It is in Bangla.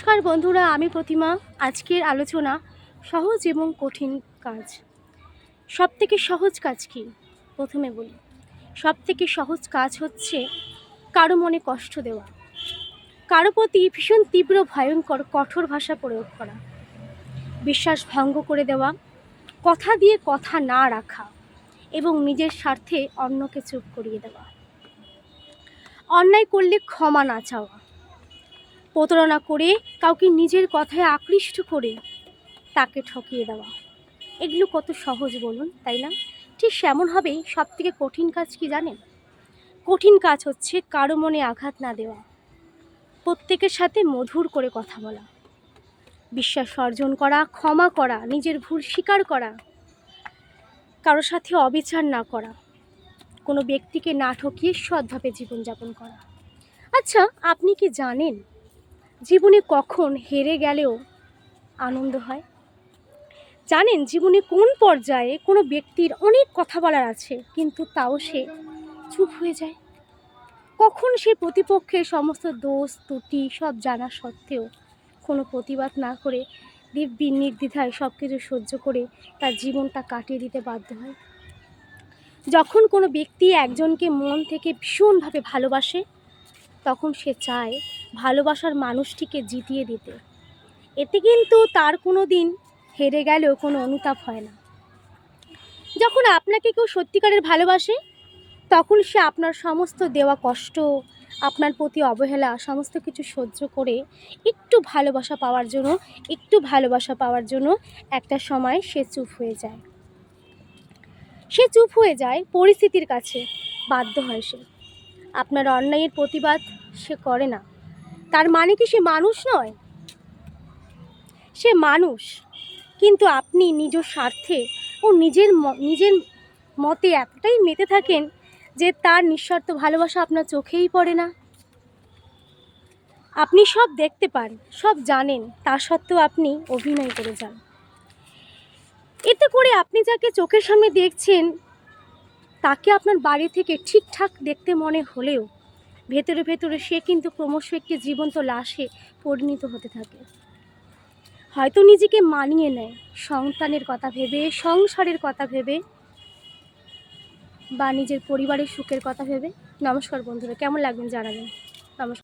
নমস্কার বন্ধুরা, আমি প্রতিমা। আজকের আলোচনা সহজ এবং কঠিন কাজ। সবথেকে সহজ কাজ কি? প্রথমে বলি, সবথেকে সহজ কাজ হচ্ছে কারো মনে কষ্ট দেওয়া, কারো প্রতি ভীষণ তীব্র ভয়ঙ্কর কঠোর ভাষা প্রয়োগ করা, বিশ্বাস ভঙ্গ করে দেওয়া, কথা দিয়ে কথা না রাখা এবং নিজের স্বার্থে অন্যকে চুপ করিয়ে দেওয়া, অন্যায় করলে ক্ষমা না চাওয়া, প্রতারণা করে কাউকে নিজের কথায় আকৃষ্ট করে তাকে ঠকিয়ে দেওয়া। এগুলো কত সহজ বলুন, তাই না? ঠিক সেমনভাবেই সবথেকে কঠিন কাজ কি জানেন? কঠিন কাজ হচ্ছে কারো মনে আঘাত না দেওয়া, প্রত্যেকের সাথে মধুর করে কথা বলা, বিশ্বাস অর্জন করা, ক্ষমা করা, নিজের ভুল স্বীকার করা, কারো সাথে অবিচার না করা, কোনো ব্যক্তিকে না ঠকিয়ে সৎভাবে জীবনযাপন করা। আচ্ছা, আপনি কি জানেন জীবনে কখন হেরে গেলেও আনন্দ হয়? জানেন জীবনে কোন পর্যায়ে কোনো ব্যক্তির অনেক কথা বলার আছে কিন্তু তাও সে চুপ হয়ে যায়? কখন সে প্রতিপক্ষের সমস্ত দোষ ত্রুটি সব জানা সত্ত্বেও কোনো প্রতিবাদ না করে দিব্যি নির্দ্বিধায় সব কিছু সহ্য করে তার জীবনটা কাটিয়ে দিতে বাধ্য হয়? যখন কোনো ব্যক্তি একজনকে মন থেকে ভীষণভাবে ভালোবাসে তখন সে চায় ভালোবাসার মানুষটিকে জিতিয়ে দিতে। এতে কিন্তু তার কোনো দিন হেরে গেলেও কোনো অনুতাপ হয় না। যখন আপনাকে কেউ সত্যিকারের ভালোবাসে তখন সে আপনার সমস্ত দেওয়া কষ্ট, আপনার প্রতি অবহেলা সমস্ত কিছু সহ্য করে একটু ভালোবাসা পাওয়ার জন্য একটা সময় সে চুপ হয়ে যায়। সে চুপ হয়ে যায়, পরিস্থিতির কাছে বাধ্য হয় সে। আপনার অন্যায়ের প্রতিবাদ সে করে না। তার মানে কি সে মানুষ নয়? সে মানুষ, কিন্তু আপনি নিজ স্বার্থে ও নিজের মতে এতটাই মেতে থাকেন যে তার নিঃস্বার্থ ভালোবাসা আপনার চোখেই পড়ে না। আপনি সব দেখতে পান, সব জানেন, তা সত্ত্বেও আপনি অভিনয় করে যান। এতে করে আপনি যাকে চোখের সামনে দেখছেন তাকে আপনার বাড়ি থেকে ঠিকঠাক দেখতে মনে হলেও ভেতরে ভেতরে সে কিন্তু ক্রমশ একটি জীবন্ত লাশে পরিণত হতে থাকে। হয়তো নিজেকে মানিয়ে নেয় সন্তানের কথা ভেবে, সংসারের কথা ভেবে বা নিজের পরিবারের সুখের কথা ভেবে। নমস্কার বন্ধুরা, কেমন লাগবেন জানাবেন। নমস্কার।